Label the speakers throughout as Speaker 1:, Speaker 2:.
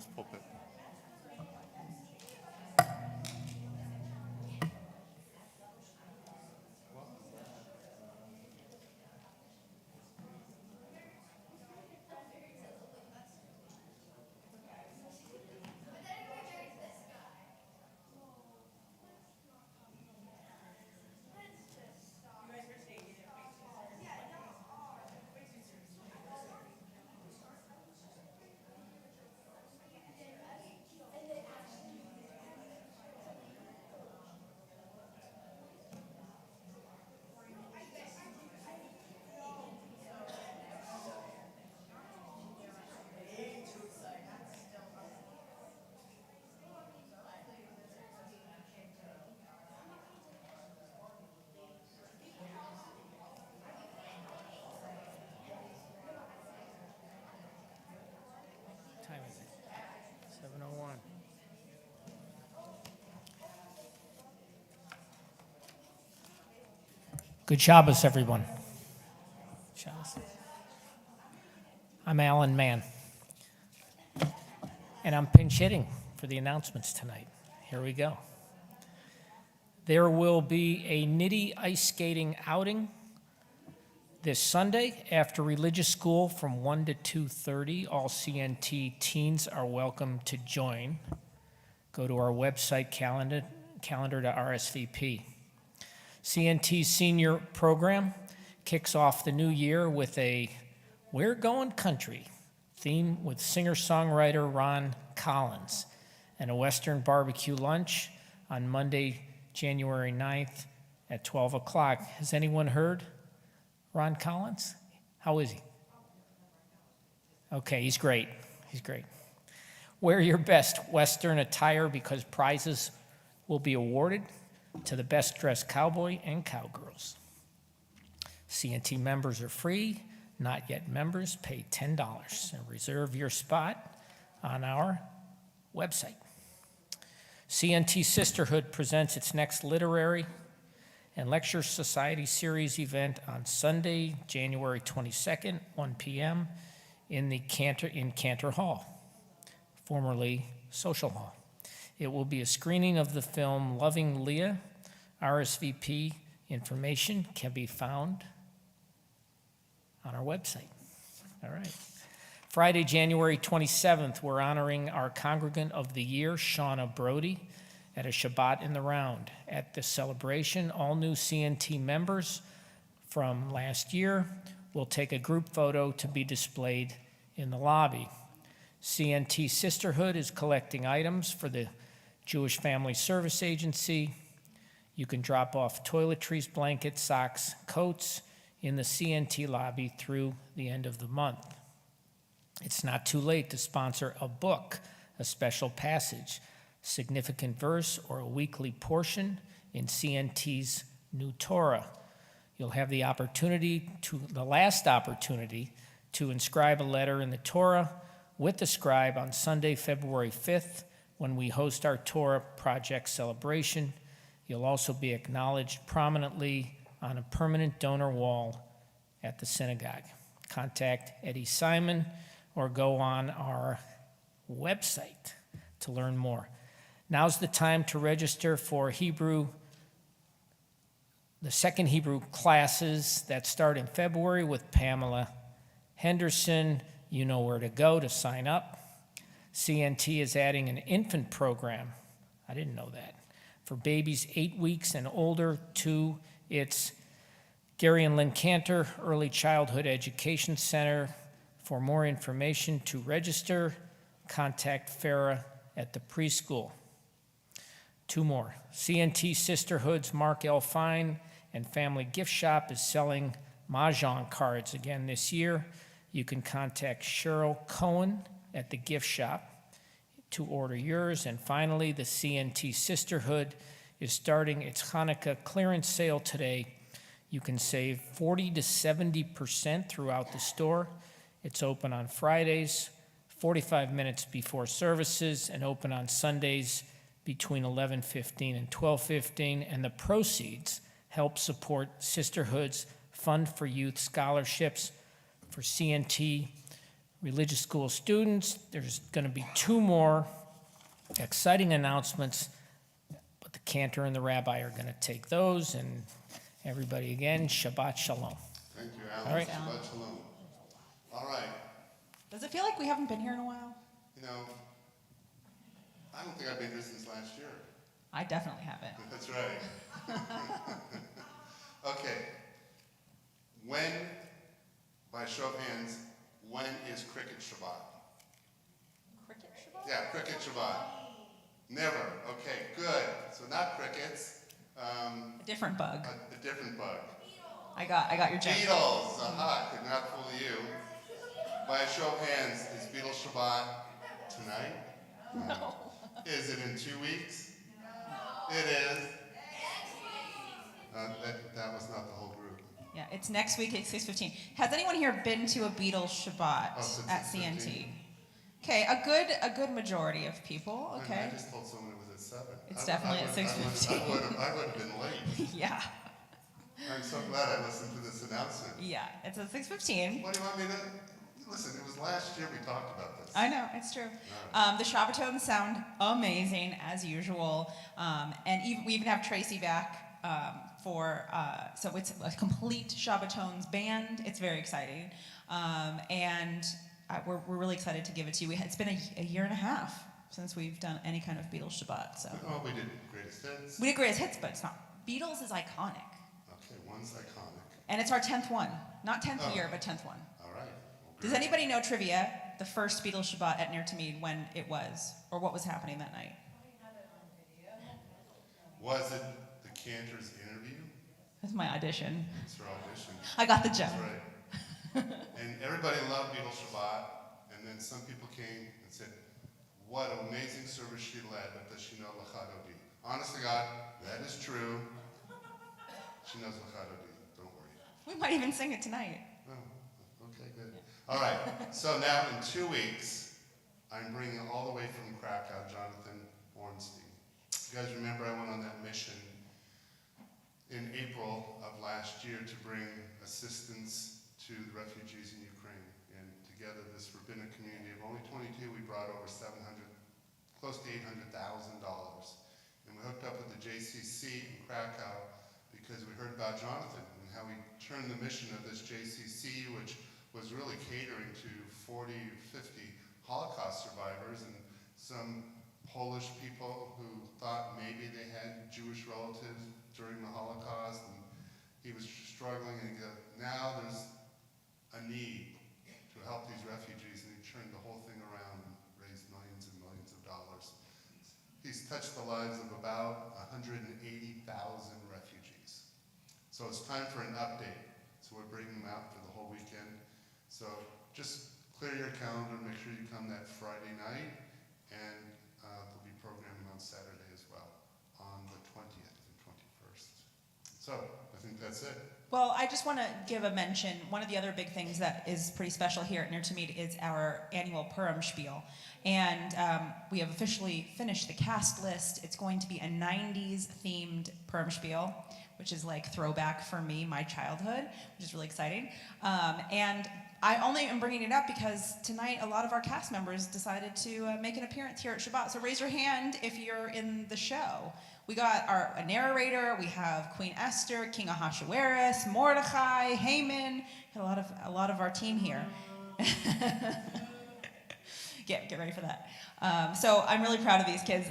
Speaker 1: this pulpit.
Speaker 2: Time is it? 7:01. Good Shabbos, everyone. Shabbos. I'm Alan Mann, and I'm pinch hitting for the announcements tonight. Here we go. There will be a Nitty ice skating outing this Sunday after religious school from 1 to 2:30. All CNT teens are welcome to join. Go to our website calendar to RSVP. CNT's senior program kicks off the new year with a We're Going Country theme with singer-songwriter Ron Collins and a Western barbecue lunch on Monday, January 9th at 12 o'clock. Has anyone heard Ron Collins? How is he? Okay, he's great. He's great. Wear your best Western attire because prizes will be awarded to the best dressed cowboy and cowgirls. CNT members are free. Not yet members pay $10 and reserve your spot on our website. CNT Sisterhood presents its next literary and lecture society series event on Sunday, January 22nd, 1 p.m. in Cantor Hall, formerly Social Hall. It will be a screening of the film Loving Leah. RSVP information can be found on our website. All right. Friday, January 27th, we're honoring our Congregant of the Year, Shauna Brody, at a Shabbat in the Round. At the celebration, all new CNT members from last year will take a group photo to be displayed in the lobby. CNT Sisterhood is collecting items for the Jewish Family Service Agency. You can drop off toiletries, blankets, socks, coats in the CNT lobby through the end of the month. It's not too late to sponsor a book, a special passage, significant verse, or a weekly portion in CNT's New Torah. You'll have the last opportunity to inscribe a letter in the Torah with the scribe on Sunday, February 5th, when we host our Torah Project celebration. You'll also be acknowledged prominently on a permanent donor wall at the synagogue. Contact Eddie Simon or go on our website to learn more. Now's the time to register for the second Hebrew classes that start in February with Pamela Henderson. You know where to go to sign up. CNT is adding an infant program. I didn't know that. For babies 8 weeks and older to its Gary and Lynn Cantor Early Childhood Education Center. For more information to register, contact Farah at the preschool. 2 more. CNT Sisterhood's Mark L. Fine and Family Gift Shop is selling Mahjong cards again this year. You can contact Cheryl Cohen at the gift shop to order yours. And finally, the CNT Sisterhood is starting its Hanukkah clearance sale today. You can save 40 to 70% throughout the store. It's open on Fridays, 45 minutes before services, and open on Sundays between 11:15 and 12:15. And the proceeds help support Sisterhood's Fund for Youth scholarships for CNT religious school students. There's going to be 2 more exciting announcements, but the cantor and the rabbi are going to take those. And everybody, again, Shabbat Shalom.
Speaker 1: Thank you, Alan.
Speaker 2: All right.
Speaker 1: Shabbat Shalom. All right.
Speaker 3: Does it feel like we haven't been here in a while?
Speaker 1: You know, I don't think I've been here since last year.
Speaker 3: I definitely haven't.
Speaker 1: That's right. Okay. When, by show of hands, when is Cricket Shabbat?
Speaker 3: Cricket Shabbat?
Speaker 1: Yeah, Cricket Shabbat. Never. Okay, good. So not crickets.
Speaker 3: A different bug.
Speaker 1: A different bug.
Speaker 3: I got your joke.
Speaker 1: Beatles. Aha, could not fool you. By a show of hands, is Beatles Shabbat tonight?
Speaker 3: No.
Speaker 1: Is it in 2 weeks? It is. That was not the whole group.
Speaker 3: Yeah, it's next week at 6:15. Has anyone here been to a Beatles Shabbat at CNT? Okay, a good majority of people. Okay.
Speaker 1: I just told someone it was at 7.
Speaker 3: It's definitely at 6:15.
Speaker 1: I would have been late.
Speaker 3: Yeah.
Speaker 1: I'm so glad I listened to this announcement.
Speaker 3: Yeah, it's at 6:15.
Speaker 1: What do you want me to? Listen, it was last year we talked about this.
Speaker 3: I know, it's true. The Shabbatones sound amazing as usual, and we even have Tracy back so it's a complete Shabbatones band. It's very exciting, and we're really excited to give it to you. It's been a year and a half since we've done any kind of Beatles Shabbat. So
Speaker 1: we did Greatest Hits.
Speaker 3: we did Greatest Hits, but it's not. Beatles is iconic,
Speaker 1: Okay, one's iconic.
Speaker 3: and it's our 10th one, not 10th year, but 10th one.
Speaker 1: All right. Well,
Speaker 3: Does
Speaker 1: great.
Speaker 3: anybody know trivia? The first Beatles Shabbat at Ner Tamid, when it was, or what was happening that night?
Speaker 1: Was it the Cantor's interview?
Speaker 3: That's my audition.
Speaker 1: It's her audition.
Speaker 3: I got the job.
Speaker 1: That's right. And everybody loved Beatles Shabbat, and then some people came and said, what an amazing service she led, but does she know Lachadodi? Honest to God, that is true. She knows Lachadodi, don't worry.
Speaker 3: We might even sing it tonight.
Speaker 1: Oh, okay, good. All right, so now in 2 weeks, I'm bringing all the way from Krakow, Jonathan Ornstein. You guys remember I went on that mission in April of last year to bring assistance to the refugees in Ukraine. And together, this rabbinic community of only 22, we brought over 700, close to $800,000. And we hooked up with the JCC in Krakow because we heard about Jonathan and how he turned the mission of this JCC, which was really catering to 40 or 50 Holocaust survivors and some Polish people who thought maybe they had Jewish relatives during the Holocaust, and he was struggling, and he goes, now there's a need to help these refugees, and he turned the whole thing around and raised millions and millions of dollars. He's touched the lives of about 180,000 refugees. So it's time for an update. So we're bringing them out for the whole weekend. So just clear your calendar, make sure you come that Friday night, and there'll be programming on Saturday as well, on the 20th and 21st. So I think that's it.
Speaker 3: Well, I just want to give a mention. One of the other big things that is pretty special here at Ner Tamid is our annual Purim Spiel. And we have officially finished the cast list. It's going to be a 90s themed Purim Spiel, which is like throwback for me, my childhood, which is really exciting. And I only am bringing it up because tonight a lot of our cast members decided to make an appearance here at Shabbat. So raise your hand if you're in the show. We got a narrator, we have Queen Esther, King Ahasuerus, Mordecai, Haman, a lot of our team here. Get ready for that. So I'm really proud of these kids.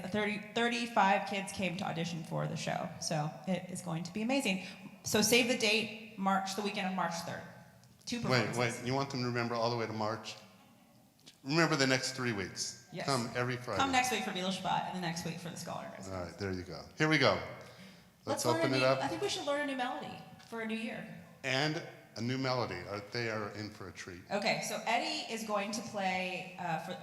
Speaker 3: 35 kids came to audition for the show. So it is going to be amazing. So save the date, the weekend of March 3rd. 2 performances.
Speaker 1: Wait, you want them to remember all the way to March? Remember the next 3 weeks.
Speaker 3: Yes.
Speaker 1: Come every Friday.
Speaker 3: Come next week for Beatles Shabbat, and the next week for the Scholar
Speaker 1: All
Speaker 3: Residence.
Speaker 1: right, there you go. Here we go. Let's open it up.
Speaker 3: I think we should learn a new melody for a new year.
Speaker 1: And a new melody. They are in for a treat.
Speaker 3: Okay, so Eddie is going to play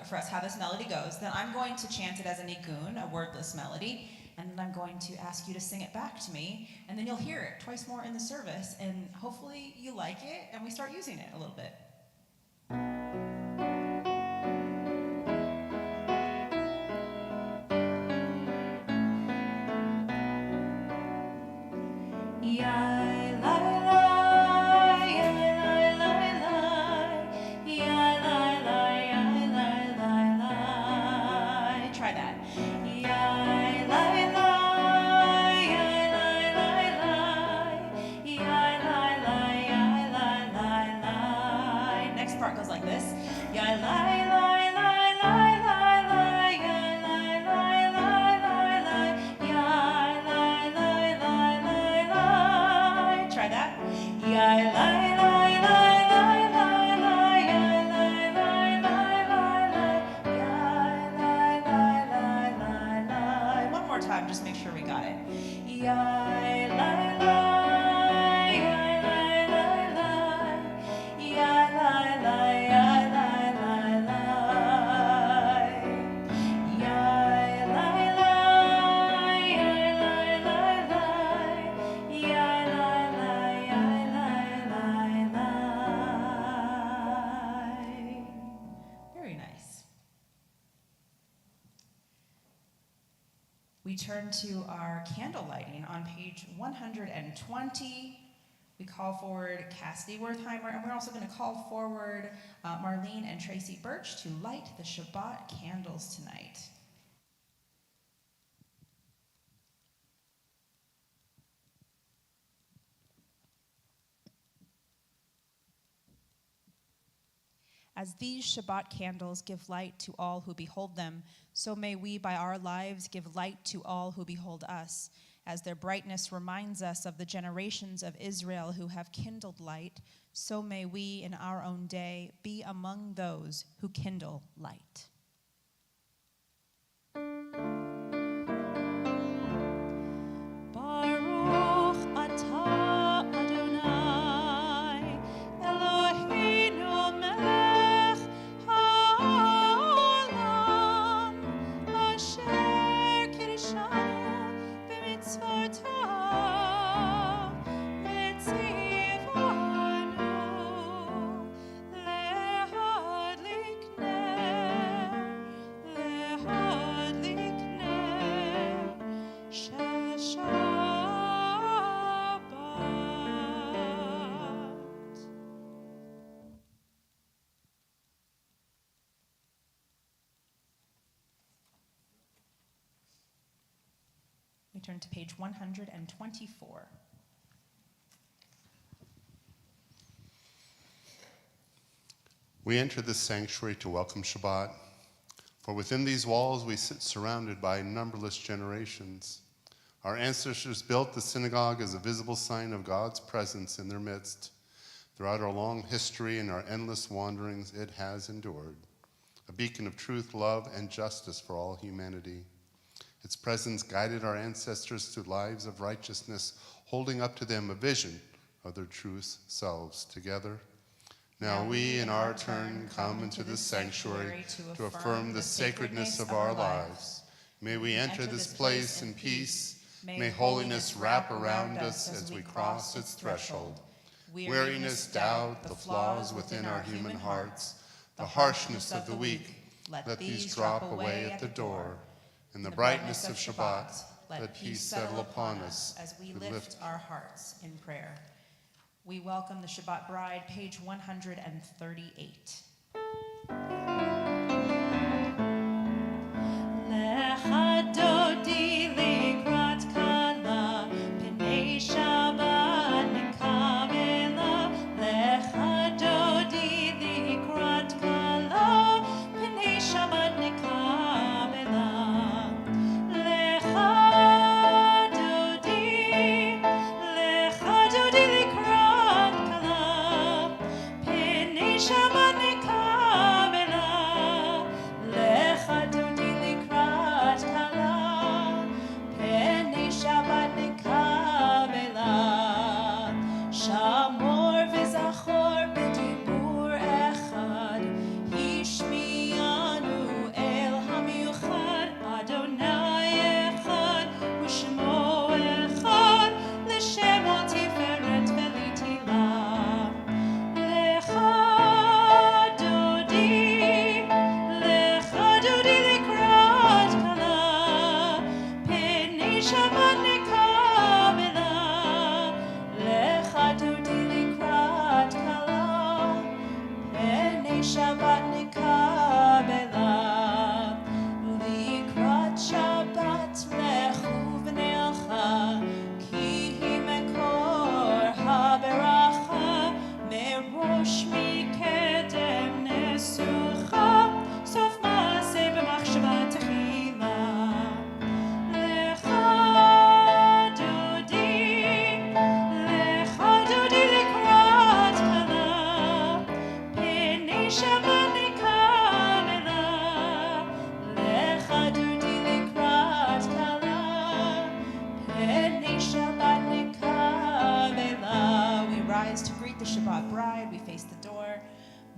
Speaker 3: for us how this melody goes. Then I'm going to chant it as a nigun, a wordless melody, and then I'm going to ask you to sing it back to me, and then you'll hear it twice more in the service, and hopefully you like it, and we start using it a little bit. just make sure we got it. Yai, lai, lai, yai, lai, lai, lai, yai, lai, lai, yai, lai, lai, lai. Yai, lai, lai, yai, lai, lai, lai, yai, lai, lai, yai, lai, lai, lai. Very nice. We turn to our candle lighting on page 120. We call forward Cassidy Wertheimer, and we're also going to call forward Marlene and Tracy Birch to light the Shabbat candles tonight. As these Shabbat candles give light to all who behold them, so may we by our lives give light to all who behold us. As their brightness reminds us of the generations of Israel who have kindled light, so may we in our own day be among those who kindle light. Baruch atah Adonai, Eloheinu melech haolam, asher kirishanu b'mitzvotav, v'tzivanu lehadlik ner shel Shabbat. We turn to page 124.
Speaker 1: We enter this sanctuary to welcome Shabbat, for within these walls we sit surrounded by numberless generations. Our ancestors built the synagogue as a visible sign of God's presence in their midst. Throughout our long history and our endless wanderings, it has endured, a beacon of truth, love, and justice for all humanity. Its presence guided our ancestors through lives of righteousness, holding up to them a vision of their true selves. Together, now we in our turn come into this sanctuary to affirm the sacredness of our lives. May we enter this place in peace. May holiness wrap around us as we cross its threshold. Weariness, doubt, the flaws within our human hearts, the harshness of the weak, let these drop away at the door. In the brightness of Shabbat, let peace settle upon us
Speaker 3: as we lift our hearts in prayer. We welcome the Shabbat bride, page 138. Lechadodi likrat kala, p'nei Shabbat nekabela. Lechadodi likrat kala, p'nei Shabbat nekabela. Lechadodi likrat kala, p'nei Shabbat nekabela. Lechadodi likrat kala, p'nei Shabbat nekabela. Shamor v'zachor b'dibur echad, Hishmianu el hamiuchad, Adonai echad, u'shmo echad, l'shemo tiferet v'litila. Lechadodi likrat kala, p'nei Shabbat nekabela. Lechadodi likrat kala, p'nei Shabbat nekabela. Likrat Shabbat lechu v'ne'elcha, ki hi mekor haberacha, merosh mikedem nesucha, sof maaseh b'machshava techila. Lechadodi likrat kala, p'nei Shabbat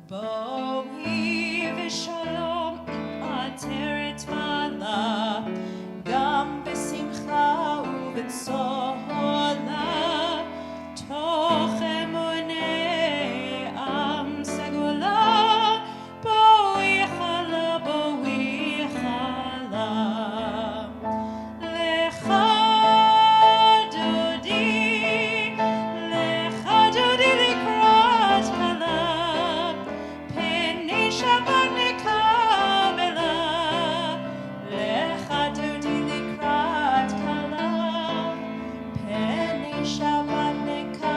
Speaker 3: בואי ושלום עטרת מעלה, גם בשמחה ובצהלה, תוך אמוני עם סגולה, בואי חלה, בואי חלה. לך דודי לקראת כלה, פני שבת נקבלה. לך דודי לקראת כלה, פני שבת נקבלה.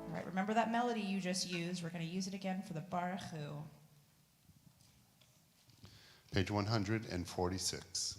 Speaker 3: All right, remember that melody you just used? We're going to use it again for the Baruch Hu.
Speaker 1: Page 146.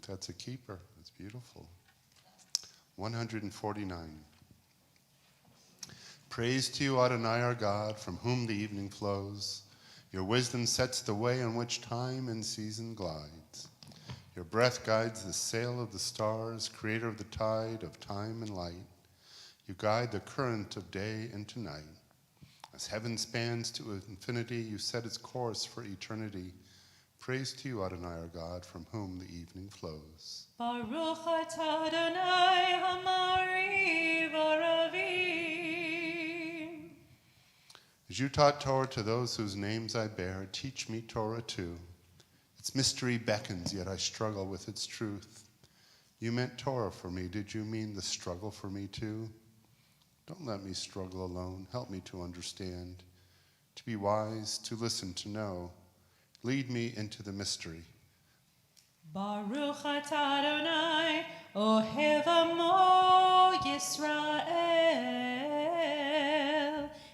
Speaker 1: That's a keeper. That's beautiful. 149. Praise to you, Adonai, our God, from whom the evening flows. Your wisdom sets the way on which time and season glides. Your breath guides the sail of the stars, creator of the tide of time and light. You guide the current of day into night. As heaven spans to infinity, you set its course for eternity. Praise to you, Adonai, our God, from whom the evening flows.
Speaker 3: Baruch atah Adonai Hamari v'ravim.
Speaker 1: As you taught Torah to those whose names I bear, teach me Torah too. Its mystery beckons, yet I struggle with its truth. You meant Torah for me. Did you mean the struggle for me too? Don't let me struggle alone. Help me to understand, to be wise, to listen, to know. Lead me into the mystery.
Speaker 3: Baruch atah Adonai ohev amo Yisrael.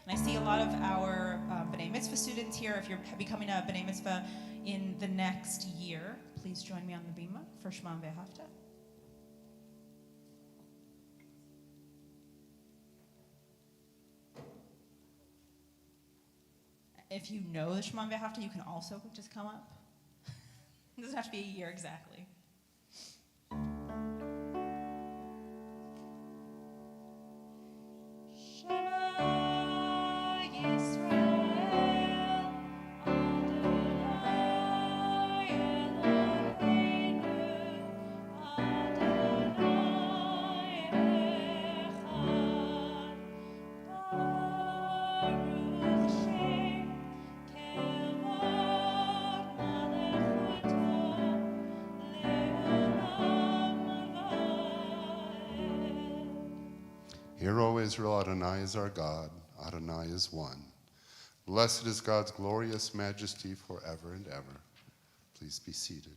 Speaker 3: And I see a lot of our B'nai Mitzvah students here. If you're becoming a B'nai Mitzvah in the next year, please join me on the bima for Shema V'Ahavta. If you know the Shema V'Ahavta, you can also just come up. It doesn't have to be a year exactly. Shema Yisrael, Adonai Eloheinu, Adonai Echad, Baruch Shem Kevod Malechuto Le'olam Va'ed.
Speaker 1: Hear, O Israel, Adonai is our God. Adonai is one. Blessed is God's glorious majesty forever and ever. Please be seated.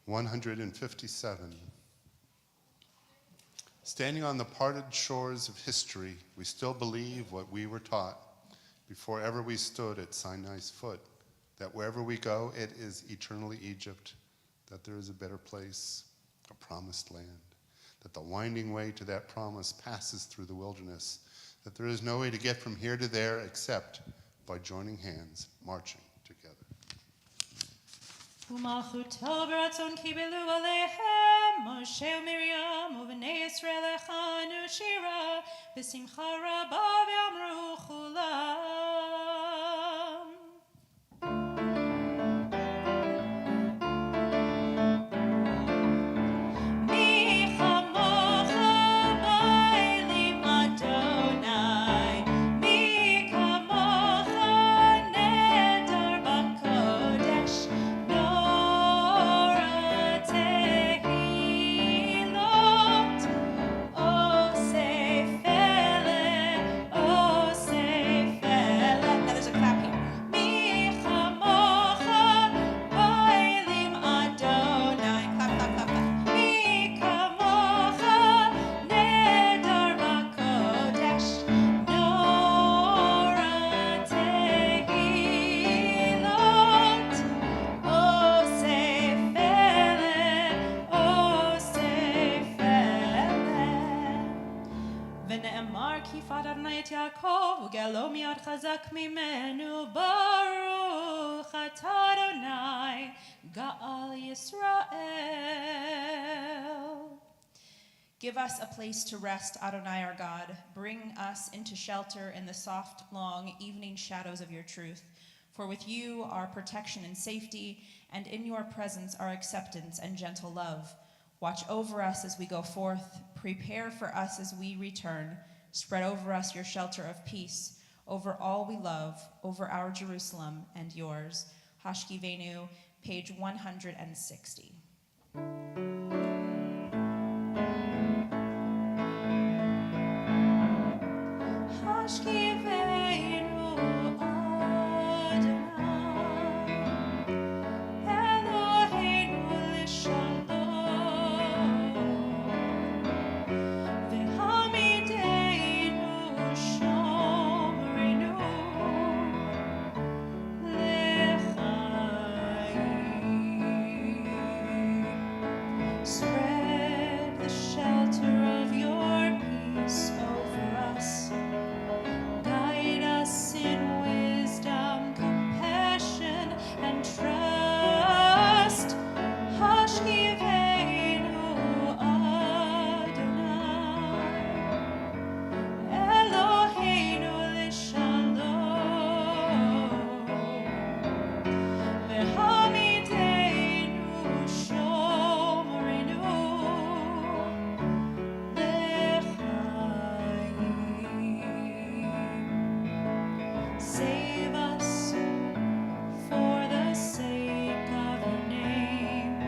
Speaker 1: 157. Standing on the parted shores of history, we still believe what we were taught before ever we stood at Sinai's foot, that wherever we go, it is eternally Egypt, that there is a better place, a promised land, that the winding way to that promise passes through the wilderness, that there is no way to get from here to there except by joining hands, marching together.
Speaker 4: ומלכותו ברצון קיבלו עליהם משה ומרים ובני ישראל הכנו שירה בשמחה רבה ואמרו כולם מי כמוך באלים אדוני מי כמוך נהדר בקודש
Speaker 3: Now there's a clap here. מי כמוך באלים אדוני. Clap, clap, clap, clap. מי כמוך נהדר בקודש נורא תהילות אוסף פלא ונאמר כי פד אדוני את יעקב וגאלו מיד חזק ממנו ברוך אתה אדוני גאל ישראל. Give us a place to rest, Adonai our God. Bring us into shelter in the soft, long evening shadows of your truth. For with you are protection and safety, and in your presence are acceptance and gentle love. Watch over us as we go forth. Prepare for us as we return. Spread over us your shelter of peace, over all we love, over our Jerusalem and yours. Hashkivenu, page 160. Hashkivenu Adonai, Eloheinu l'shalom, v'hamideinu shomrenu l'chaim. Spread the shelter of your peace over us. Guide us in wisdom, compassion, and trust. Hashkivenu Adonai, Eloheinu l'shalom, v'hamideinu shomrenu l'chaim. Save us for the sake of your name.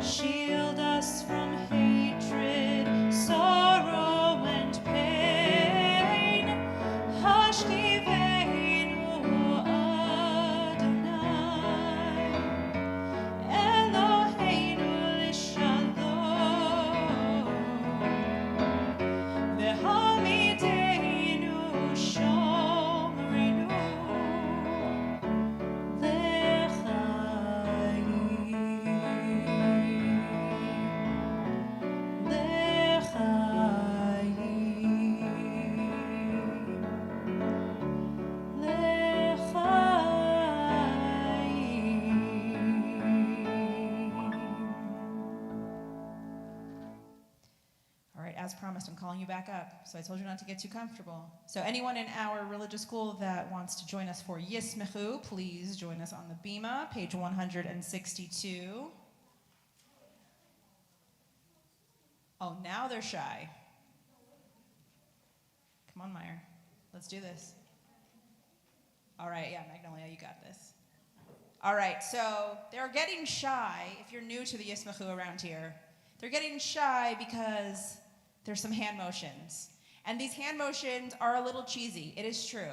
Speaker 3: Shield us from hatred, sorrow, and pain. Hashkivenu Adonai, Eloheinu l'shalom, v'hamideinu shomrenu All right, as promised, I'm calling you back up. So I told you not to get too comfortable. So anyone in our religious school that wants to join us for Yismechu, please join us on the Bima, page 162. Oh, now they're shy. Come on, Meyer. Let's do this. All right, yeah, Magnolia, you got this. All right, so they're getting shy. If you're new to the Yismechu around here, they're getting shy because there's some hand motions. And these hand motions are a little cheesy. It is true.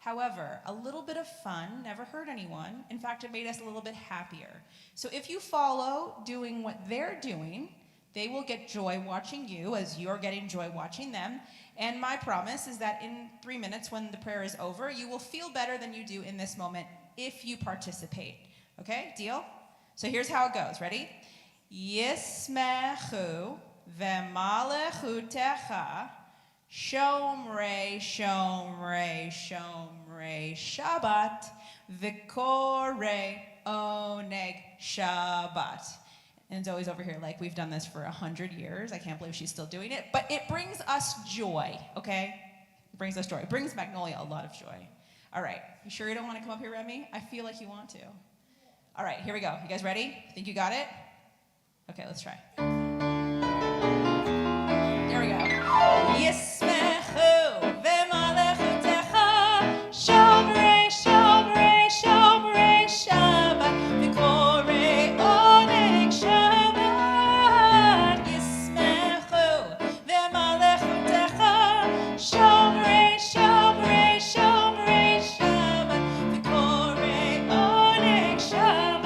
Speaker 3: However, a little bit of fun never hurt anyone. In fact, it made us a little bit happier. So if you follow doing what they're doing, they will get joy watching you as you're getting joy watching them. And my promise is that in 3 minutes when the prayer is over, you will feel better than you do in this moment if you participate. Okay, deal? So here's how it goes. Ready? Yismechu v'malechutecha Shomrei, Shomrei, Shomrei, Shabbat, Vikore, Oneg, Shabbat. And it's always over here like we've done this for 100 years. I can't believe she's still doing it. But it brings us joy, okay? It brings us joy. It brings Magnolia a lot of joy. All right. You sure you don't want to come up here, Remy? I feel like you want to. All right, here we go. You guys ready? Think you got it? Okay, let's try. There we go. Yismechu v'malechutecha Shomrei, Shomrei, Shomrei, Shabbat V'korei oneg Shabbat Yismechu v'malechutecha Shomrei, Shomrei, Shomrei, Shabbat V'korei oneg Shabbat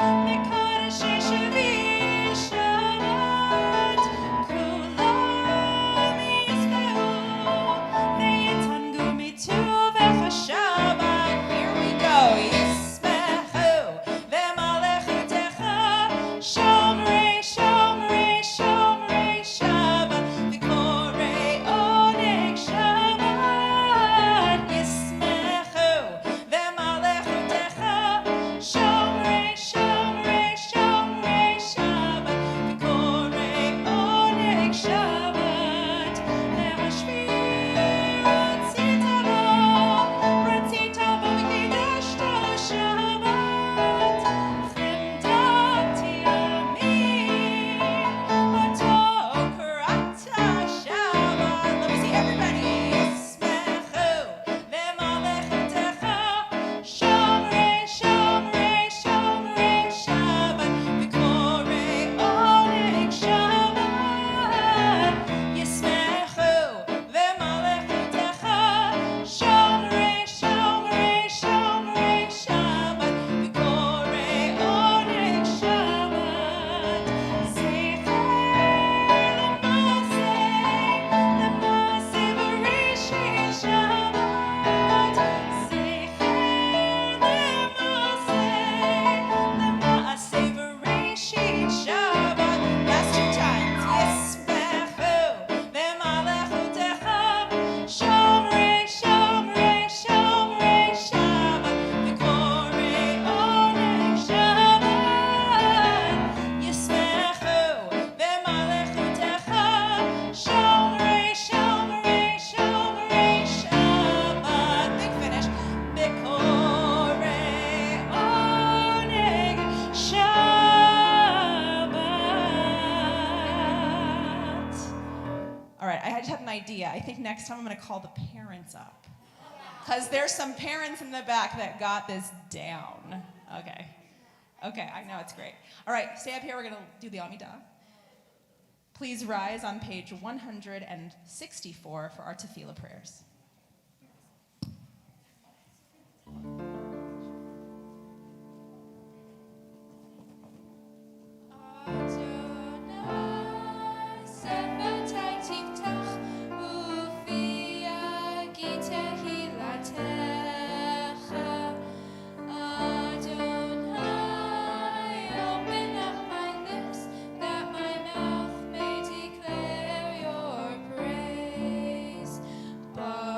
Speaker 3: Mekadeshei Shvi Shabbat Kulam yisme'u Ve'yitangu mituvecha Shabbat. Here we go. Yismechu ve'malechutecha Shomrei, Shomrei, Shomrei, Shabbat V'korei oneg Shabbat Yismechu ve'malechutecha Shomrei, Shomrei, Shomrei, Shabbat V'korei oneg Shabbat Ve'hashvi Ratzita bo v'kidashta Shabbat Chemdati yamin Oto krata Shabbat. Let me see everybody. Yismechu ve'malechutecha Shomrei, Shomrei, Shomrei, Shabbat V'korei oneg Shabbat Yismechu ve'malechutecha Shomrei, Shomrei, Shomrei, Shabbat V'korei oneg Shabbat Zecher l'maseh v'rishis Shabbat Zecher l'maseh v'rishis Shabbat. Last two times. Yismechu ve'malechutecha Shomrei, Shomrei, Shomrei, Shabbat V'korei oneg Shabbat Yismechu ve'malechutecha Shomrei, Shomrei, Shomrei, Shabbat. Big finish. V'korei oneg Shabbat. All right, I just had an idea. I think next time I'm going to call the parents up. Because there's some parents in the back that got this down. Okay. Okay, I know it's great. All right, stay up here. We're going to do the Amidah. Please rise on page 164 for our tefillah prayers.
Speaker 4: Adonai Sefatai Tiftach Ufiyagi Tehilatecha Adonai open up my lips that my mouth may declare your praise. Baruch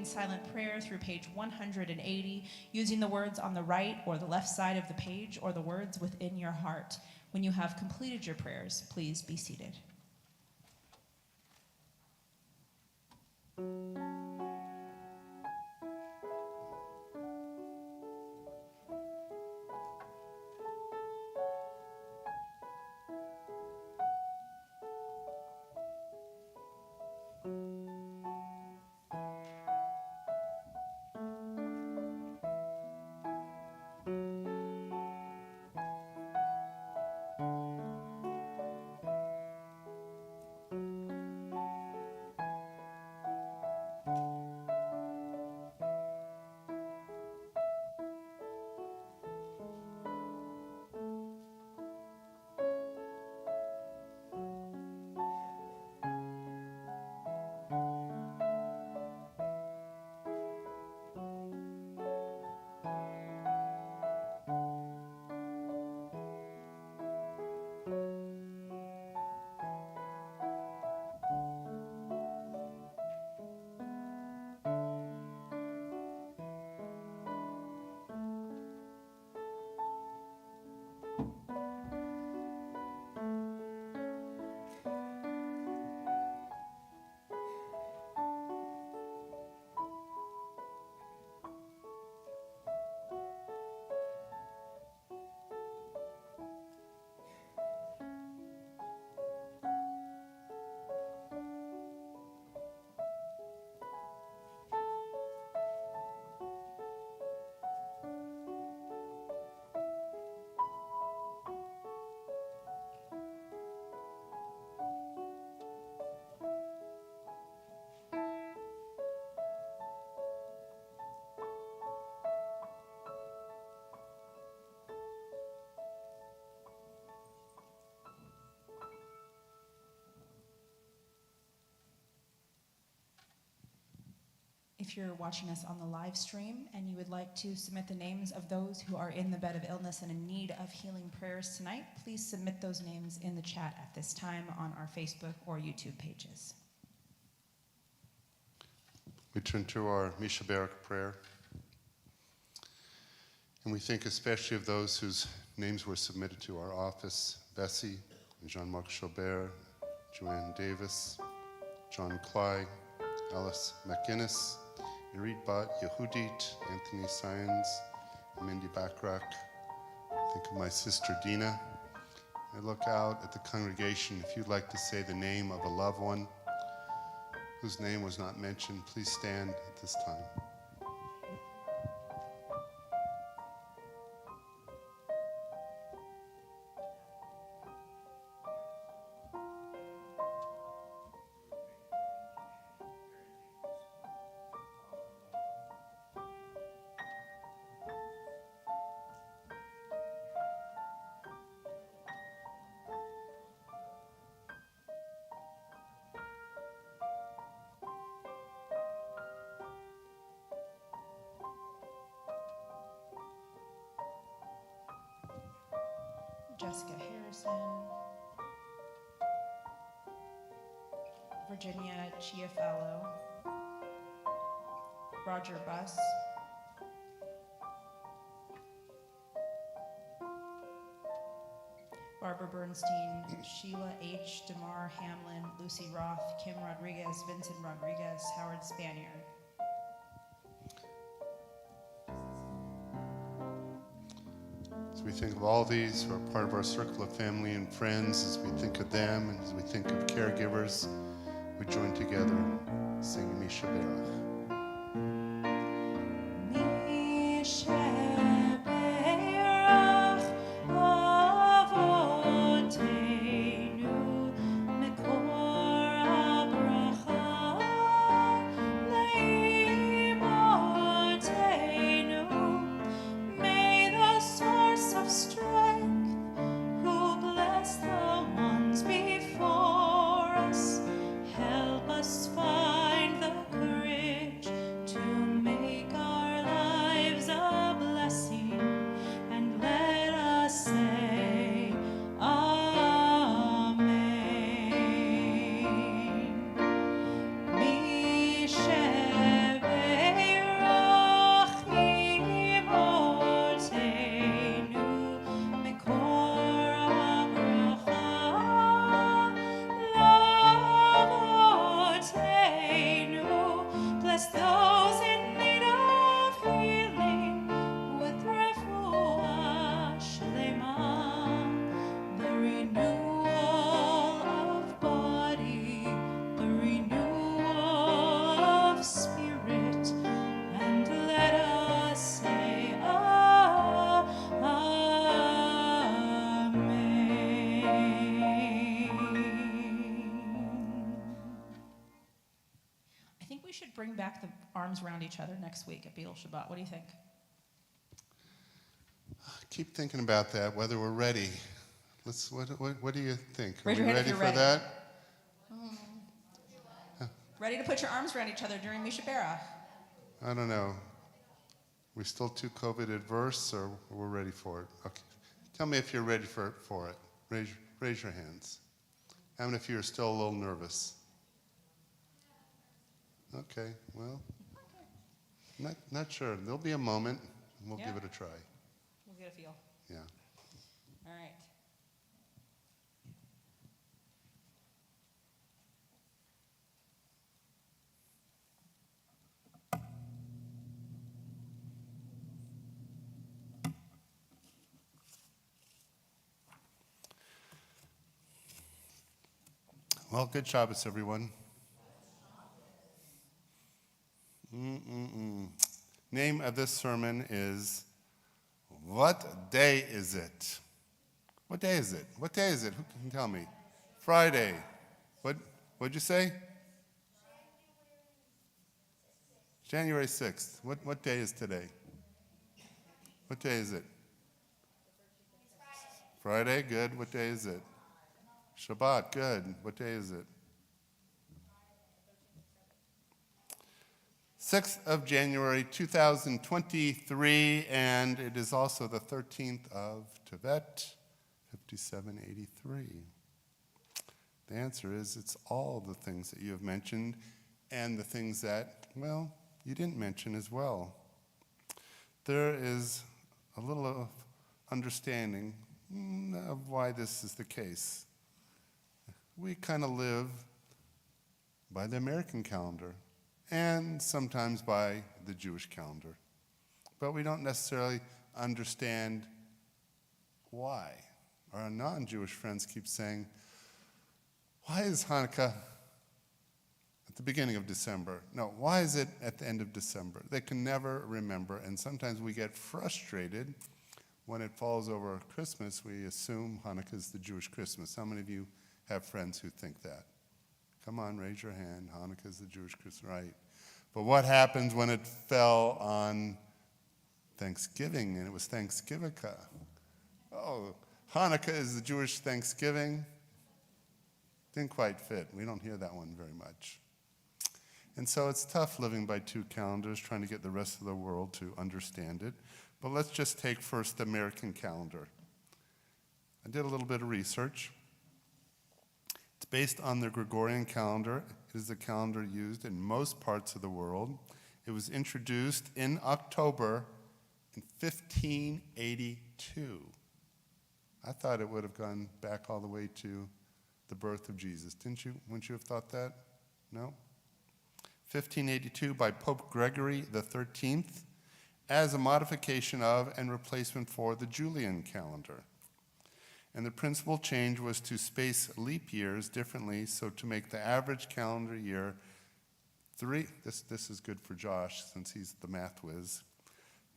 Speaker 3: in silent prayer through page 180, using the words on the right or the left side of the page or the words within your heart. When you have completed your prayers, please be seated. If you're watching us on the live stream and you would like to submit the names of those who are in the bed of illness and in need of healing prayers tonight, please submit those names in the chat at this time on our Facebook or YouTube pages.
Speaker 1: We turn to our Mishaberach prayer. And we think especially of those whose names were submitted to our office: Bessie, Jean-Marc Chaubert, Joanne Davis, John Cly, Alice McInnes, Irit Bat Yehudit, Anthony Sines, Mindy Backrack. Think of my sister Dina. I look out at the congregation. If you'd like to say the name of a loved one whose name was not mentioned, please stand at this time.
Speaker 3: Jessica Harrison, Virginia Chiafalo, Roger Buss, Barbara Bernstein, Sheila H. DeMar Hamlin, Lucy Roth, Kim Rodriguez, Vincent Rodriguez, Howard Spaniard.
Speaker 1: As we think of all these who are part of our circle of family and friends, as we think of them and as we think of caregivers, we join together singing Mishaberach.
Speaker 3: Find the courage to make our lives a bless those in need of healing with refuah shlema, the renewal of body, the renewal of spirit, and let us say, Amen. I think we should bring back the arms around each other next week at Beetle Shabbat. What do you think?
Speaker 1: Keep thinking about that, whether we're ready. What do you think? Are
Speaker 3: Raise
Speaker 1: we
Speaker 3: your hand if
Speaker 1: ready
Speaker 3: you're
Speaker 1: for
Speaker 3: ready.
Speaker 1: that?
Speaker 3: Ready to put your arms around each other during Misha B'Rach?
Speaker 1: I don't know. We still too COVID adverse, or we're ready for it? Okay. Tell me if you're ready for it. Raise your hands. How many of you are still a little nervous? Okay, well, not sure. There'll be a moment, and we'll
Speaker 3: Yeah.
Speaker 1: give it a try.
Speaker 3: We'll get a feel.
Speaker 1: Yeah.
Speaker 3: All right.
Speaker 1: Well, good Shabbos, everyone. Name of this sermon is, What Day Is It? What day is it? What day is it? Who can tell me? Friday. What'd you say? January 6th. What day is today? What day is it? Friday, good. What day is it? Shabbat, good. What day is it? 6th of January, 2023, and it is also the 13th of Tevet, 5783. The answer is it's all the things that you have mentioned and the things that, well, you didn't mention as well. There is a little of understanding of why this is the case. We kind of live by the American calendar and sometimes by the Jewish calendar. But we don't necessarily understand why. Our non-Jewish friends keep saying, why is Hanukkah at the beginning of December? No, why is it at the end of December? They can never remember, and sometimes we get frustrated when it falls over Christmas. We assume Hanukkah is the Jewish Christmas. How many of you have friends who think that? Come on, raise your hand. Hanukkah is the Jewish Christmas, right? But what happens when it fell on Thanksgiving and it was Thanksgivika? Oh, Hanukkah is the Jewish Thanksgiving? Didn't quite fit. We don't hear that one very much. And so it's tough living by two calendars, trying to get the rest of the world to understand it. But let's just take first the American calendar. I did a little bit of research. It's based on the Gregorian calendar. It is the calendar used in most parts of the world. It was introduced in October in 1582. I thought it would have gone back all the way to the birth of Jesus. Wouldn't you have thought that? No? 1582 by Pope Gregory XIII as a modification of and replacement for the Julian calendar. And the principal change was to space leap years differently, so to make the average calendar year this is good for Josh since he's the math whiz,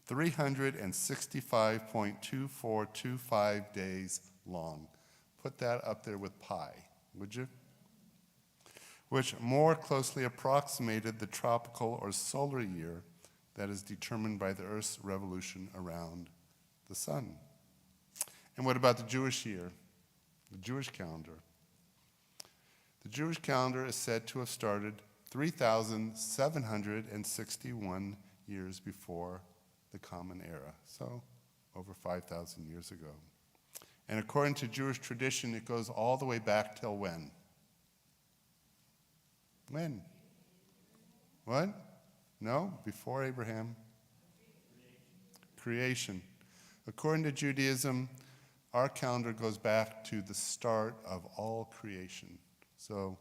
Speaker 1: 365.2425 days long. Put that up there with pi, would you? Which more closely approximated the tropical or solar year that is determined by the Earth's revolution around the sun. And what about the Jewish year, the Jewish calendar? The Jewish calendar is said to have started 3,761 years before the Common Era, so over 5,000 years ago. And according to Jewish tradition, it goes all the way back till when? When? What? No, before Abraham. Creation. According to Judaism, our calendar goes back to the start of all creation. So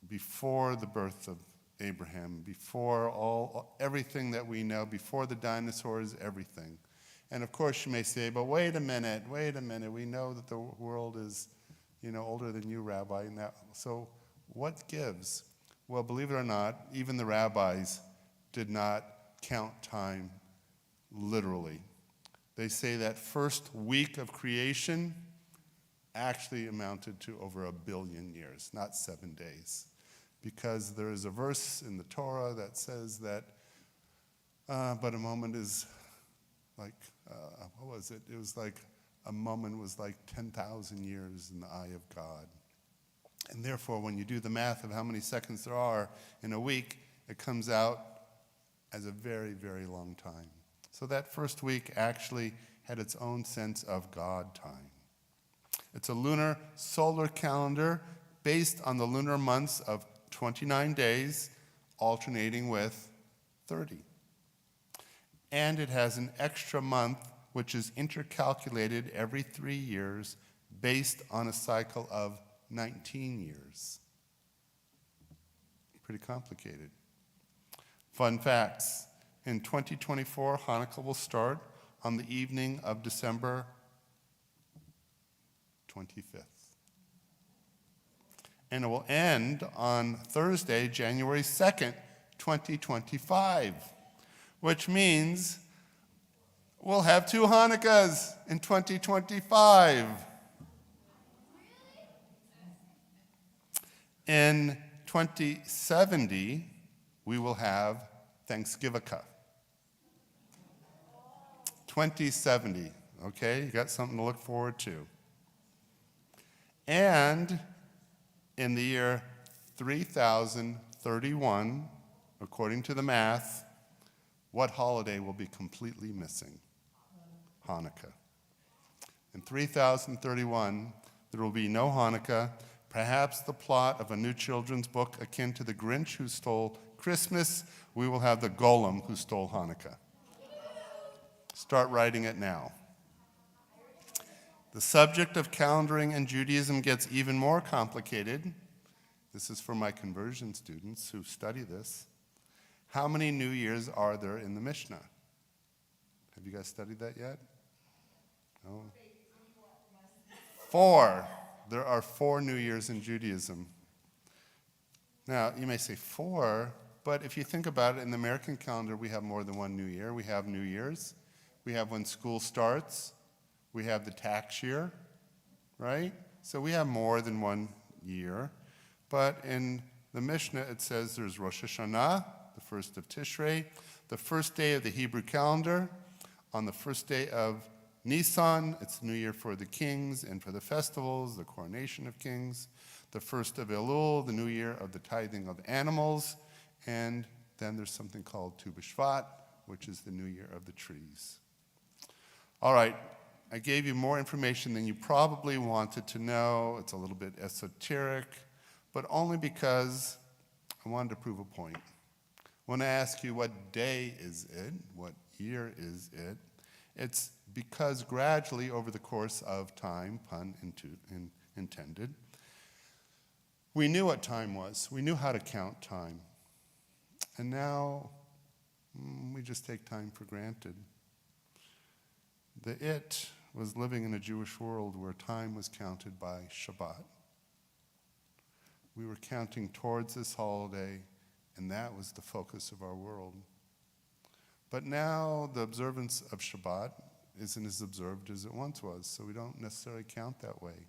Speaker 1: before the birth of Abraham, before everything that we know, before the dinosaurs, everything. And of course you may say, but wait a minute, we know that the world is, older than you, Rabbi. So what gives? Well, believe it or not, even the rabbis did not count time literally. They say that first week of creation actually amounted to over 1 billion years, not 7 days. Because there is a verse in the Torah that says that, but a moment is like, what was it? It was like a moment was like 10,000 years in the eye of God. And therefore, when you do the math of how many seconds there are in a week, it comes out as a very, very long time. So that first week actually had its own sense of God time. It's a lunar solar calendar based on the lunar months of 29 days, alternating with 30. And it has an extra month, which is intercalculated every 3 years based on a cycle of 19 years. Pretty complicated. Fun facts. In 2024, Hanukkah will start on the evening of December 25th. And it will end on Thursday, January 2nd, 2025, which means we'll have 2 Hanukkahs in 2025. In 2070, we will have Thanksgiving. 2070, okay? You got something to look forward to. And in the year 3031, according to the math, what holiday will be completely missing? Hanukkah. In 3031, there will be no Hanukkah, perhaps the plot of a new children's book akin to The Grinch Who Stole Christmas. We will have the Golem Who Stole Hanukkah. Start writing it now. The subject of calendaring in Judaism gets even more complicated. This is for my conversion students who study this. How many New Years are there in the Mishnah? Have you guys studied that yet? No? 4. There are 4 New Years in Judaism. Now, you may say 4, but if you think about it, in the American calendar, we have more than one New Year. We have New Year's. We have when school starts. We have the tax year, right? So we have more than one year. But in the Mishnah, it says there's Rosh Hashanah, the first of Tishrei, the first day of the Hebrew calendar. On the first day of Nisan, it's New Year for the kings and for the festivals, the coronation of kings. The first of Elul, the New Year of the tithing of animals. And then there's something called Tu B'Shvat, which is the New Year of the trees. All right. I gave you more information than you probably wanted to know. It's a little bit esoteric, but only because I wanted to prove a point. When I ask you what day is it, what year is it, it's because gradually over the course of time, pun intended, we knew what time was. We knew how to count time. And now we just take time for granted. The it was living in a Jewish world where time was counted by Shabbat. We were counting towards this holiday, and that was the focus of our world. But now the observance of Shabbat isn't as observed as it once was, so we don't necessarily count that way.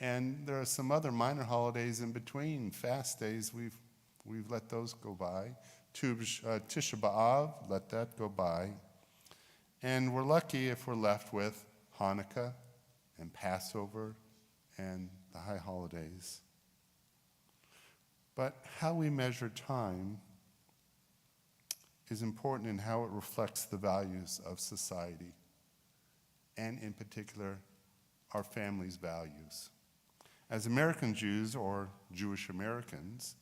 Speaker 1: And there are some other minor holidays in between. Fast days, we've let those go by. Tisha B'Av, let that go by. And we're lucky if we're left with Hanukkah and Passover and the high holidays. But how we measure time is important in how it reflects the values of society, and in particular, our family's values. As American Jews, or Jewish Americans,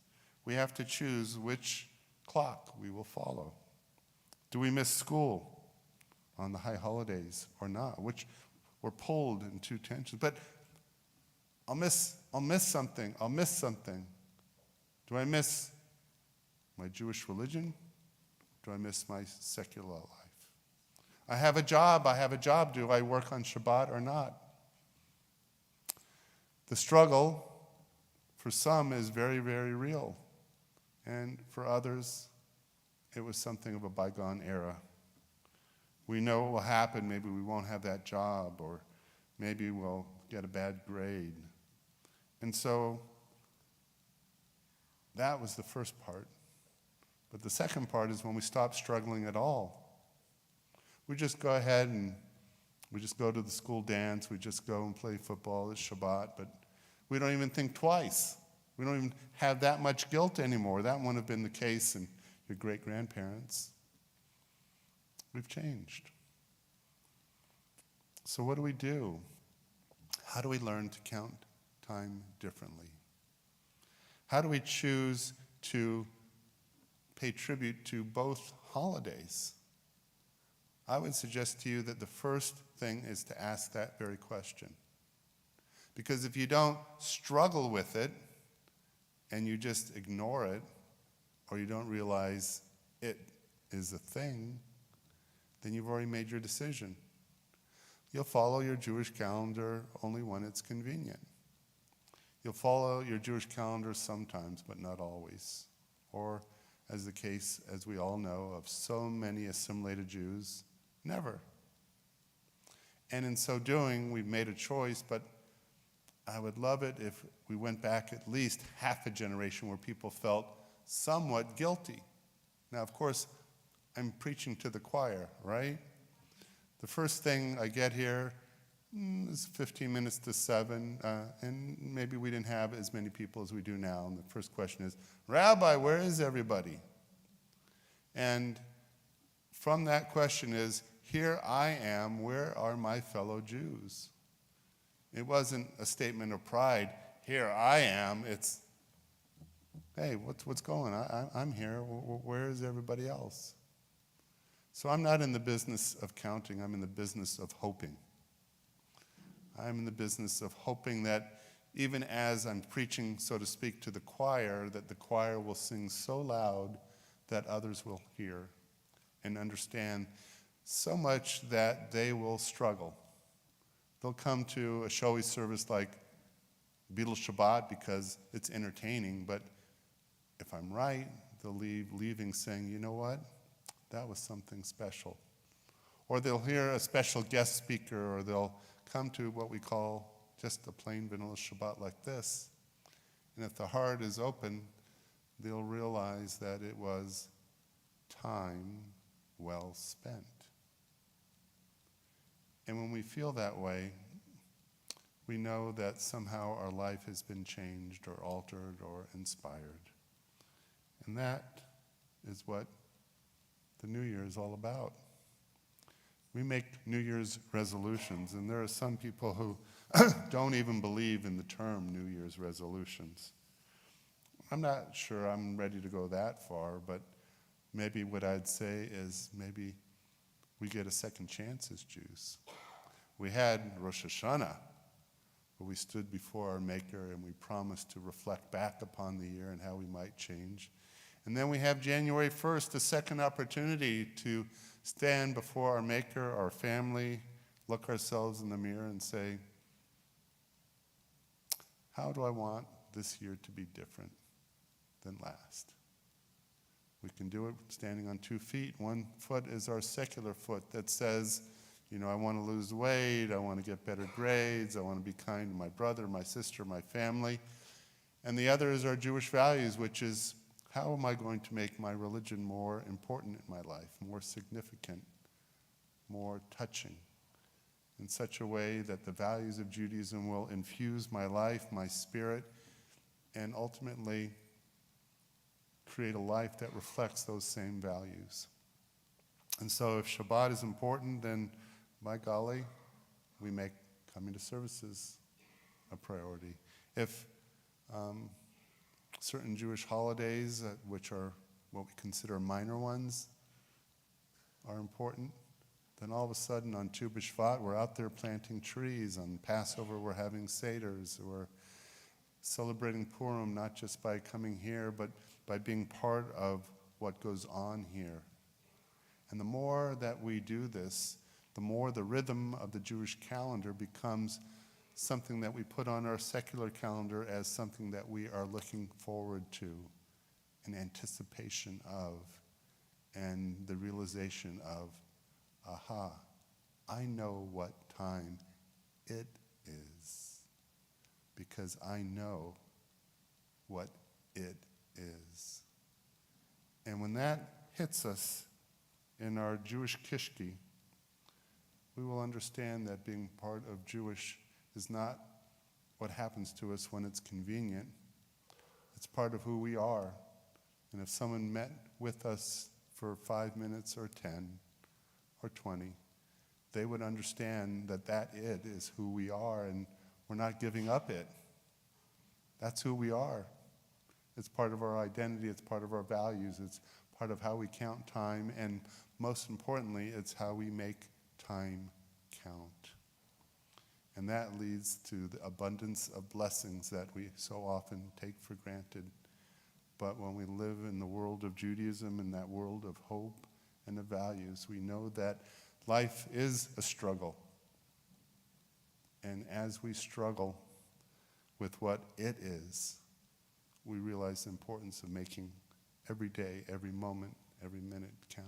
Speaker 1: we have to choose which clock we will follow. Do we miss school on the high holidays or not? Which we're pulled in two tensions. But I'll miss something. Do I miss my Jewish religion? Do I miss my secular life? I have a job. Do I work on Shabbat or not? The struggle for some is very, very real. And for others, it was something of a bygone era. We know what will happen. Maybe we won't have that job, or maybe we'll get a bad grade. And so that was the first part. But the second part is when we stop struggling at all. We just go ahead and we just go to the school dance, we just go and play football, it's Shabbat, but we don't even think twice. We don't even have that much guilt anymore. That wouldn't have been the case in your great-grandparents. We've changed. So what do we do? How do we learn to count time differently? How do we choose to pay tribute to both holidays? I would suggest to you that the first thing is to ask that very question. Because if you don't struggle with it and you just ignore it, or you don't realize it is a thing, then you've already made your decision. You'll follow your Jewish calendar only when it's convenient. You'll follow your Jewish calendar sometimes, but not always. Or, as the case, as we all know, of so many assimilated Jews, never. And in so doing, we've made a choice, but I would love it if we went back at least half a generation where people felt somewhat guilty. Now, of course, I'm preaching to the choir, right? The first thing I get here is 15 minutes to 7, and maybe we didn't have as many people as we do now. And the first question is, Rabbi, where is everybody? And from that question is, here I am, where are my fellow Jews? It wasn't a statement of pride, here I am. It's, hey, what's going on? I'm here. Where is everybody else? So I'm not in the business of counting. I'm in the business of hoping. I'm in the business of hoping that even as I'm preaching, so to speak, to the choir, that the choir will sing so loud that others will hear and understand so much that they will struggle. They'll come to a showy service like Beatles Shabbat because it's entertaining, but if I'm right, they'll leaving saying, you know what? That was something special. Or they'll hear a special guest speaker, or they'll come to what we call just a plain vanilla Shabbat like this. And if the heart is open, they'll realize that it was time well spent. And when we feel that way, we know that somehow our life has been changed or altered or inspired. And that is what the New Year is all about. We make New Year's resolutions, and there are some people who don't even believe in the term New Year's resolutions. I'm not sure I'm ready to go that far, but maybe what I'd say is maybe we get a second chance as Jews. We had Rosh Hashanah, where we stood before our Maker and we promised to reflect back upon the year and how we might change. And then we have January 1st, a second opportunity to stand before our Maker, our family, look ourselves in the mirror and say, how do I want this year to be different than last? We can do it standing on 2 feet. One foot is our secular foot that says, you know, I want to lose weight, I want to get better grades, I want to be kind to my brother, my sister, my family. And the other is our Jewish values, which is, how am I going to make my religion more important in my life, more significant, more touching, in such a way that the values of Judaism will infuse my life, my spirit, and ultimately create a life that reflects those same values. And so if Shabbat is important, then by golly, we make coming to services a priority. If certain Jewish holidays, which are what we consider minor ones, are important, then all of a sudden on Tu B'Shvat, we're out there planting trees. On Passover, we're having seders. We're celebrating Purim, not just by coming here, but by being part of what goes on here. And the more that we do this, the more the rhythm of the Jewish calendar becomes something that we put on our secular calendar as something that we are looking forward to, in anticipation of, and the realization of, aha, I know what time it is, because I know what it is. And when that hits us in our Jewish kishki, we will understand that being part of Jewish is not what happens to us when it's convenient. It's part of who we are. And if someone met with us for 5 minutes or 10 or 20, they would understand that that it is who we are, and we're not giving up it. That's who we are. It's part of our identity, it's part of our values, it's part of how we count time, and most importantly, it's how we make time count. And that leads to the abundance of blessings that we so often take for granted. But when we live in the world of Judaism, in that world of hope and of values, we know that life is a struggle. And as we struggle with what it is, we realize the importance of making every day, every moment, every minute count.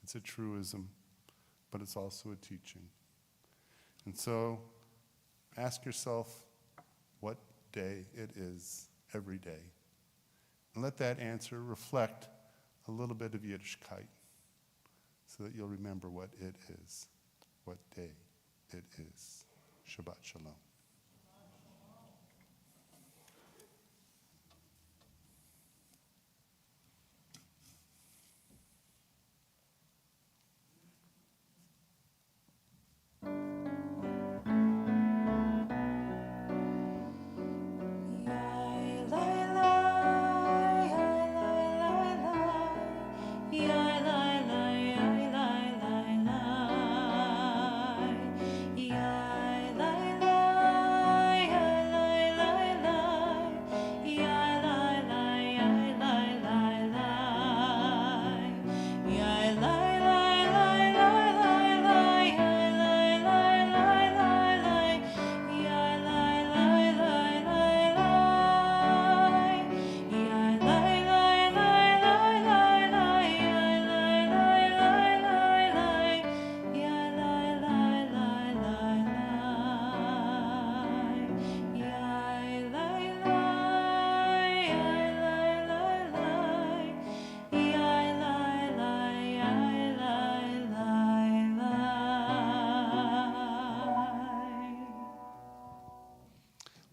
Speaker 1: It's a truism, but it's also a teaching. And so ask yourself what day it is every day. And let that answer reflect a little bit of Yiddishkeit so that you'll remember what it is, what day it is. Shabbat Shalom.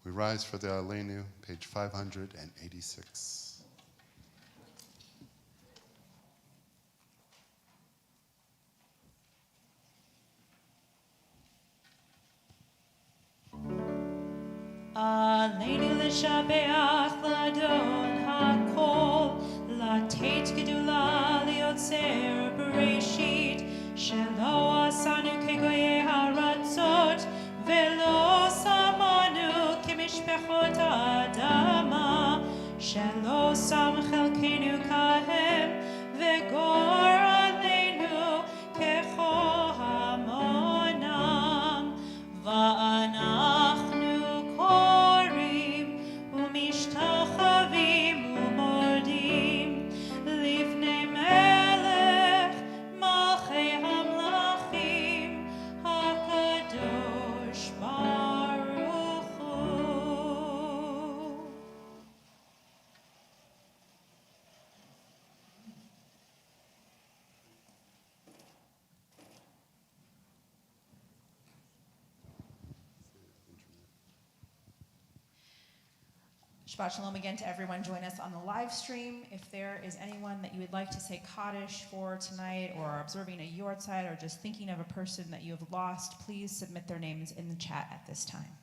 Speaker 1: We rise for the Aleinu, page 586.
Speaker 3: Aleinu l'shabeach l'adon hakol, l'teit gedula liotzer bereshit, shelo asanu kegoye haratzot, velo samanu kimishpechot adama, shelo sam chelkenu kahem, vegor aleinu kecho hamonam, va'anachnu ומשתחווים ומורדים לפני מלך מלכי המלכים הקדוש ברוך הוא. Shabbat Shalom again to everyone. Join us on the live stream. If there is anyone that you would like to say Kaddish for tonight, or observing a Yortzeit, or just thinking of a person that you have lost, please submit their names in the chat at this time.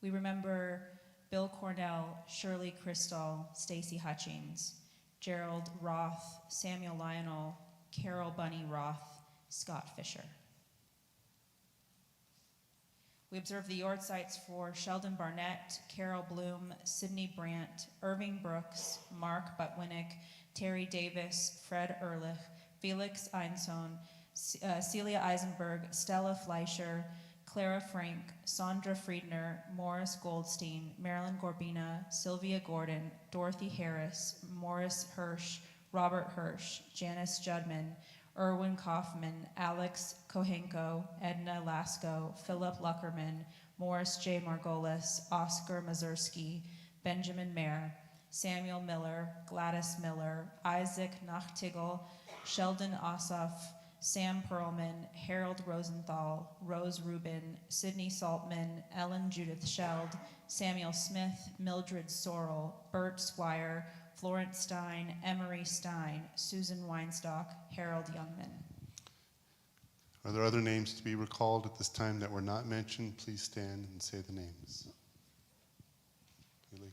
Speaker 3: We remember Bill Cornell, Shirley Crystal, Stacy Hutchings, Gerald Roth, Samuel Lionel, Carol Bunny Roth, Scott Fisher. We observe the yard sites for Sheldon Barnett, Carol Bloom, Sydney Brandt, Irving Brooks, Mark Butwinick, Terry Davis, Fred Ehrlich, Felix Einsohn, Celia Eisenberg, Stella Fleischer, Clara Frank, Sandra Friedner, Morris Goldstein, Marilyn Gorbina, Sylvia Gordon, Dorothy Harris, Morris Hirsch, Robert Hirsch, Janice Judman, Erwin Kaufman, Alex Kohenko, Edna Lasko, Philip Luckerman, Morris J. Margolis, Oscar Mazursky, Benjamin Mayer, Samuel Miller, Gladys Miller, Isaac Nachtigall, Sheldon Ossoff, Sam Perlman, Harold Rosenthal, Rose Rubin, Sidney Saltman, Ellen Judith Sheld, Samuel Smith, Mildred Sorrell, Bert Squire, Florence Stein, Emery Stein, Susan Weinstock, Harold Youngman.
Speaker 1: Are there other names to be recalled at this time that were not mentioned? Please stand and say the names. Haley.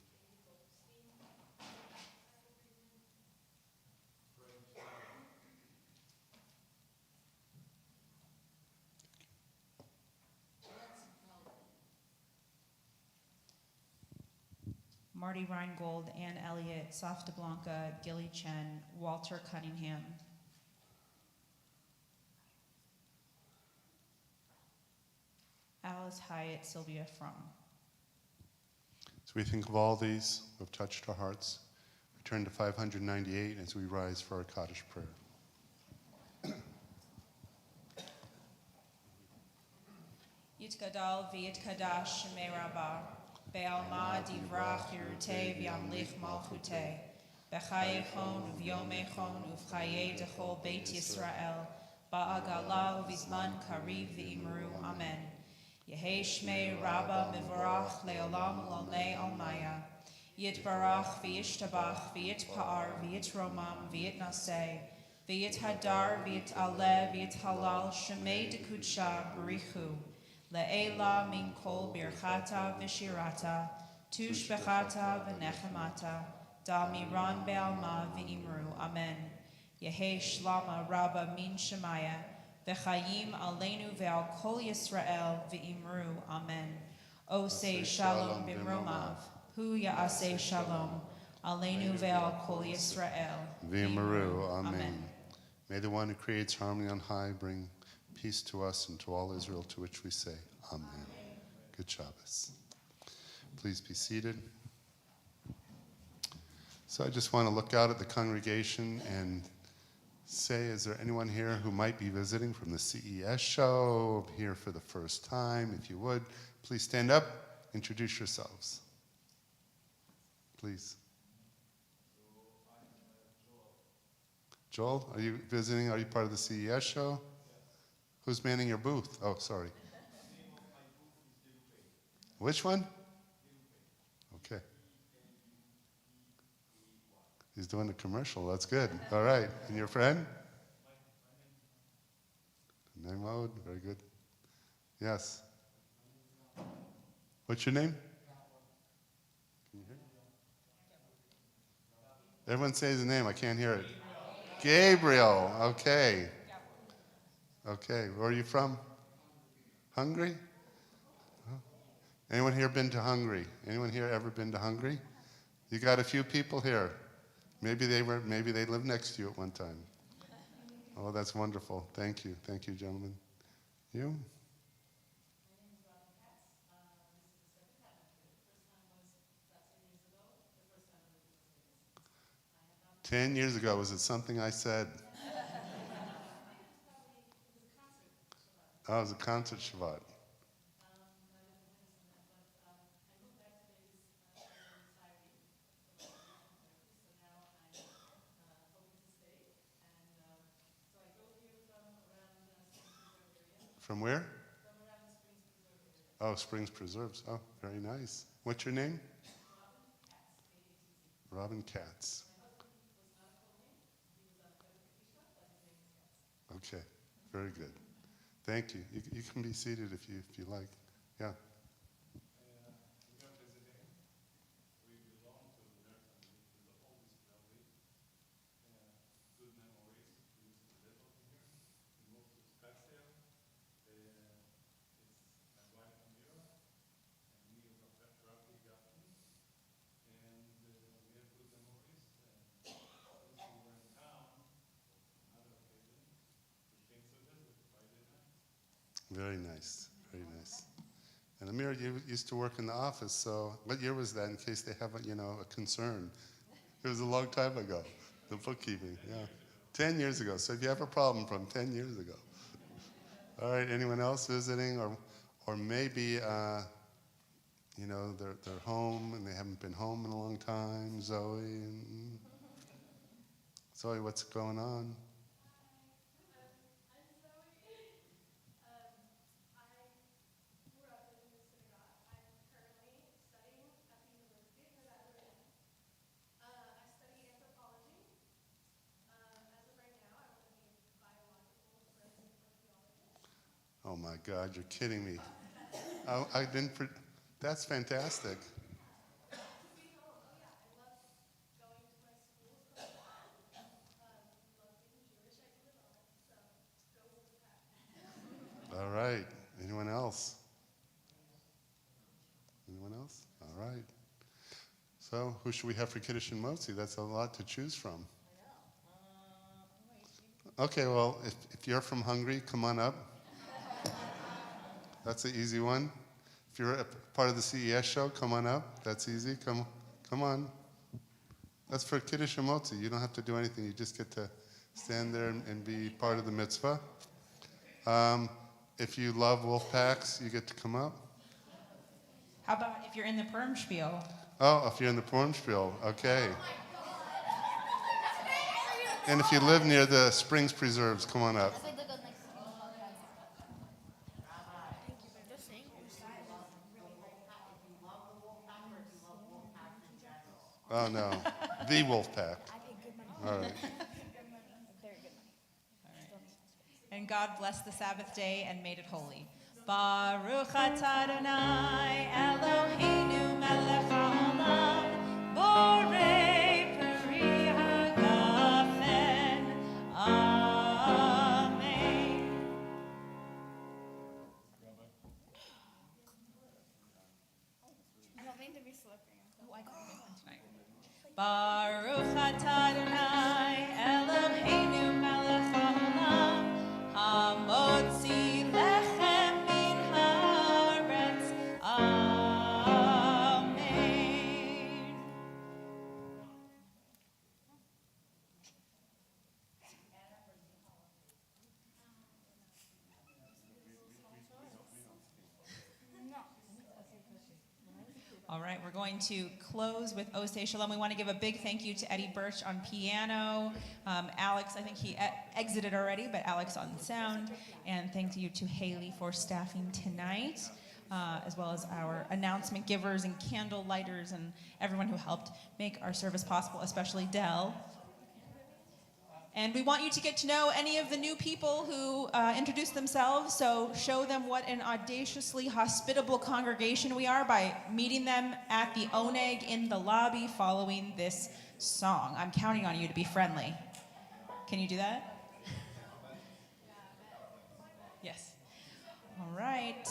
Speaker 3: Marty Reingold, Ann Elliott, Safta Blanca, Gilly Chen, Walter Cunningham. Alice Hyatt, Sylvia Frum.
Speaker 1: So we think of all these who have touched our hearts. We turn to 598 as we rise for our Kaddish prayer.
Speaker 3: Yitkadal v'yitkadash shemei Rabbah, be'alma divrach yirutei v'yamlich malchutei, b'chayechon uv'yomechon uv'chayei dechol beit Yisrael, ba'agala uv'izman kariv v'imru, amen. Yehei shmei Rabbah mivarach le'olam l'olnei almaya, yitbarach v'yishtabach v'yitpa'ar v'yitromam v'yitnaseh, v'yithadar v'yit'aleh v'yithalal shemei dekudsha b'richu, Le'ela min kol birchata v'shirata, tushbechata v'nechemata, da miran be'alma v'imru, amen. Yehi shlama rabba min shemaya, v'chayim aleinu ve'al kol Yisrael v'imru, amen. Osei shalom b'mromav, hu ya'aseh shalom, aleinu ve'al kol Yisrael
Speaker 1: V'imru, amen. May the one who creates harmony on high bring peace to us and to all Israel, to which we say, amen. Good Shabbos. Please be seated. So I just want to look out at the congregation and say, is there anyone here who might be visiting from the CES show, here for the first time? If you would, please stand up, introduce yourselves. Please. Joel, are you visiting? Are you part of the CES show? Who's manning your booth? Oh, sorry. Which one? Okay. He's doing a commercial. That's good. All right. And your friend? Name very good. Yes. What's your name? Can you hear? Everyone say his name. I can't hear it. Gabriel. Okay. Okay. Where are you from? Hungary? Anyone here been to Hungary? Anyone here ever been to Hungary? You got a few people here. Maybe they lived next to you at one time. Oh, that's wonderful. Thank you. Thank you, gentlemen. You? 10 years ago, was it something I said? Oh, it was a concert Shabbat. From where? Oh, Springs Preserves. Oh, very nice. What's your name? Robin Katz. Okay, very good. Thank you. You can be seated if you like. Yeah. Very nice, very nice. And Amir, you used to work in the office, so what year was that in case they have a concern? It was a long time ago, the bookkeeping, yeah. 10 years ago, so if you have a problem from 10 years ago. All right, anyone else visiting or maybe, they're home and they haven't been home in a long time, Zoe. Zoe, what's going on? Oh my God, you're kidding me. I didn't, that's fantastic. All right, anyone else? Anyone else? All right. So who should we have for Kiddush and Motzi? That's a lot to choose from. Okay, well, if you're from Hungary, come on up. That's an easy one. If you're a part of the CES show, come on up. That's easy. Come on. That's for Kiddush and Motzi. You don't have to do anything. You just get to stand there and be part of the mitzvah. If you love wolf packs, you get to come up.
Speaker 3: How about if you're in the Purim spiel?
Speaker 1: Oh, if you're in the Purim spiel, okay. And if you live near the Springs Preserves, come on up. Oh, no. The wolf pack. All right.
Speaker 3: And God blessed the Sabbath day and made it holy. Baruch atah Adonai Eloheinu melech haolam borei peri hagafen. Amen. Baruch atah Adonai Eloheinu melech haolam hamotzi lechem min haaretz. Amen. All right, we're going to close with Osei Shalom. We want to give a big thank you to Eddie Birch on piano, Alex, I think he exited already, but Alex on sound, and thank you to Haley for staffing tonight, as well as our announcement givers and candle lighters and everyone who helped make our service possible, especially Dell. And we want you to get to know any of the new people who introduced themselves, so show them what an audaciously hospitable congregation we are by meeting them at the Oneg in the lobby following this song. I'm counting on you to be friendly. Can you do that? Yes. All right.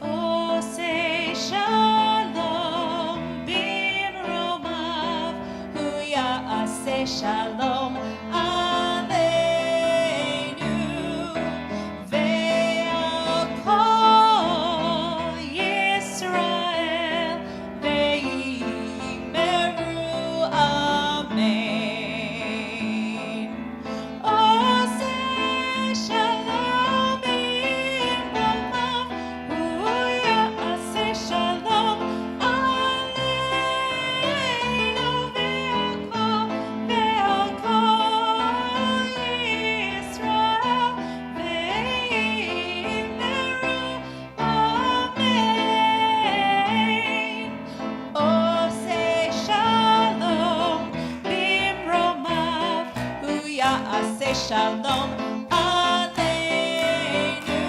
Speaker 3: Osei Shalom bimromav hu ya'aseh shalom aleinu ve'al kol Yisrael ve'imeru amen. Osei shalom bimromav hu ya'aseh shalom aleinu ve'al kol Yisrael ve'imeru amen. Osei shalom bimromav hu ya'aseh shalom aleinu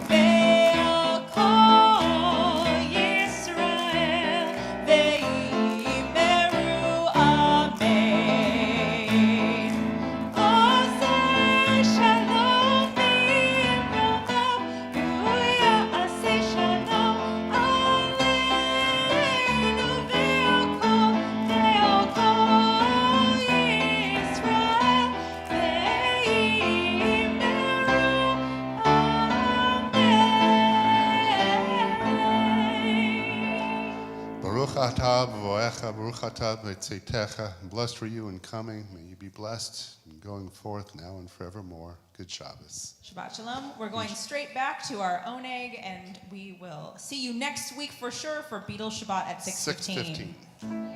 Speaker 3: ve'al kol Yisrael ve'imeru amen. Osei shalom bimromav hu ya'aseh shalom aleinu ve'al kol
Speaker 1: atah b'voecha, baruch atah b'tzeitecha. Blessed were you in coming. May you be blessed in going forth now and forevermore. Good Shabbos.
Speaker 3: Shabbat Shalom. We're going straight back to our own egg, and we will see you next week for sure for Beetle Shabbat at 6:15.
Speaker 1: 6:15.